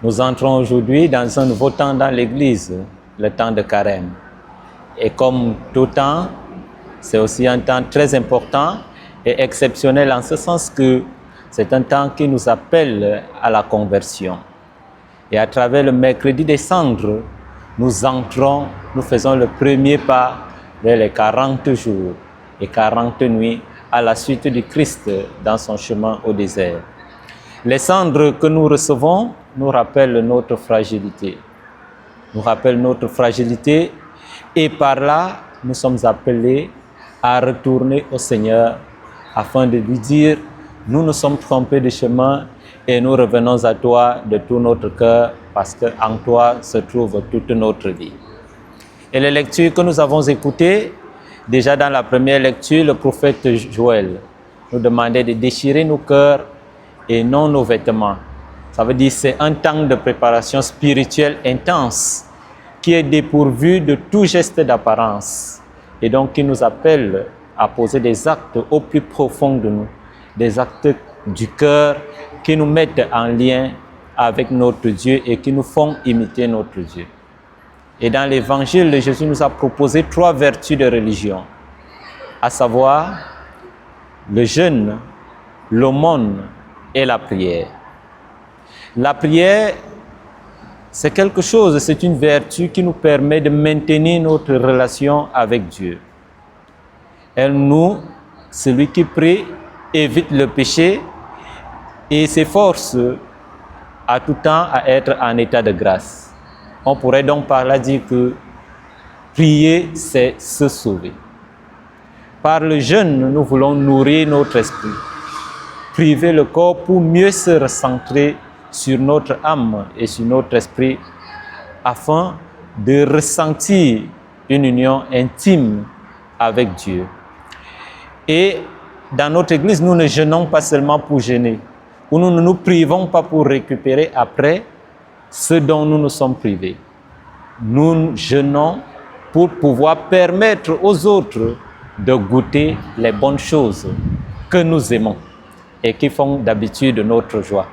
Nous entrons aujourd'hui dans un nouveau temps dans l'Église, le temps de Carême. Et comme tout temps, c'est aussi un temps très important et exceptionnel en ce sens que c'est un temps qui nous appelle à la conversion. Et à travers le mercredi des cendres, nous entrons, nous faisons le premier pas vers les 40 jours et 40 nuits à la suite du Christ dans son chemin au désert. Les cendres que nous recevons nous rappellent notre fragilité. Nous rappellent notre fragilité et par là, nous sommes appelés à retourner au Seigneur afin de lui dire, nous nous sommes trompés de chemin et nous revenons à toi de tout notre cœur parce qu'en toi se trouve toute notre vie. Et les lectures que nous avons écoutées, déjà dans la première lecture, le prophète Joël nous demandait de déchirer nos cœurs et non nos vêtements. Ça veut dire que c'est un temps de préparation spirituelle intense qui est dépourvu de tout geste d'apparence et donc qui nous appelle à poser des actes au plus profond de nous, des actes du cœur qui nous mettent en lien avec notre Dieu et qui nous font imiter notre Dieu. Et dans l'Évangile, Jésus nous a proposé 3 vertus de religion, à savoir le jeûne, l'aumône et la prière. La prière, c'est quelque chose, c'est une vertu qui nous permet de maintenir notre relation avec Dieu. Celui qui prie, évite le péché et s'efforce à tout temps à être en état de grâce. On pourrait donc par là dire que prier, c'est se sauver. Par le jeûne, nous voulons nourrir notre esprit, priver le corps pour mieux se recentrer sur notre âme et sur notre esprit afin de ressentir une union intime avec Dieu. Et dans notre Église, nous ne jeûnons pas seulement pour jeûner, ou nous ne nous privons pas pour récupérer après ce dont nous nous sommes privés. Nous jeûnons pour pouvoir permettre aux autres de goûter les bonnes choses que nous aimons et qui font d'habitude notre joie.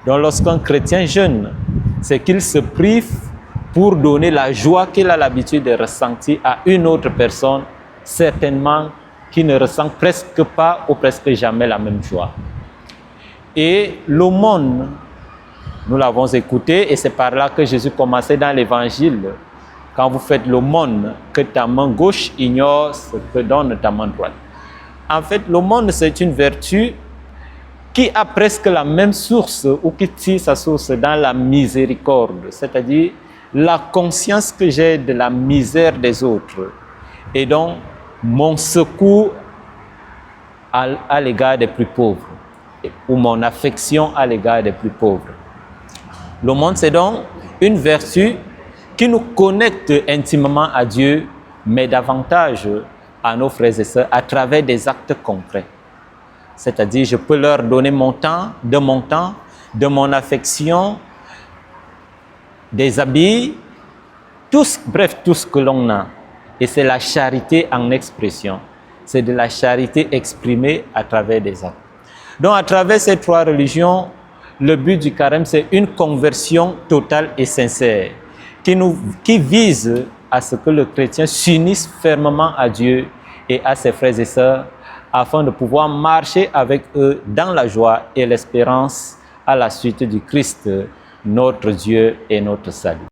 Donc lorsqu'un chrétien jeûne, c'est qu'il se prive pour donner la joie qu'il a l'habitude de ressentir à une autre personne, certainement qui ne ressent presque pas ou presque jamais la même joie. Et l'aumône, nous l'avons écouté et c'est par là que Jésus commençait dans l'Évangile. Quand vous faites l'aumône, que ta main gauche ignore ce que donne ta main droite. En fait, l'aumône, c'est une vertu qui a presque la même source ou qui tire sa source dans la miséricorde, c'est-à-dire la conscience que j'ai de la misère des autres et donc mon secours à l'égard des plus pauvres ou mon affection à l'égard des plus pauvres. L'aumône, c'est donc une vertu qui nous connecte intimement à Dieu, mais davantage à nos frères et sœurs à travers des actes concrets. C'est-à-dire, je peux leur donner mon temps, de mon affection, des habits, tout ce que l'on a. Et c'est la charité en expression. C'est de la charité exprimée à travers des actes. Donc, à travers ces 3 religions, le but du carême, c'est une conversion totale et sincère qui vise à ce que le chrétien s'unisse fermement à Dieu et à ses frères et sœurs afin de pouvoir marcher avec eux dans la joie et l'espérance à la suite du Christ, notre Dieu et notre salut.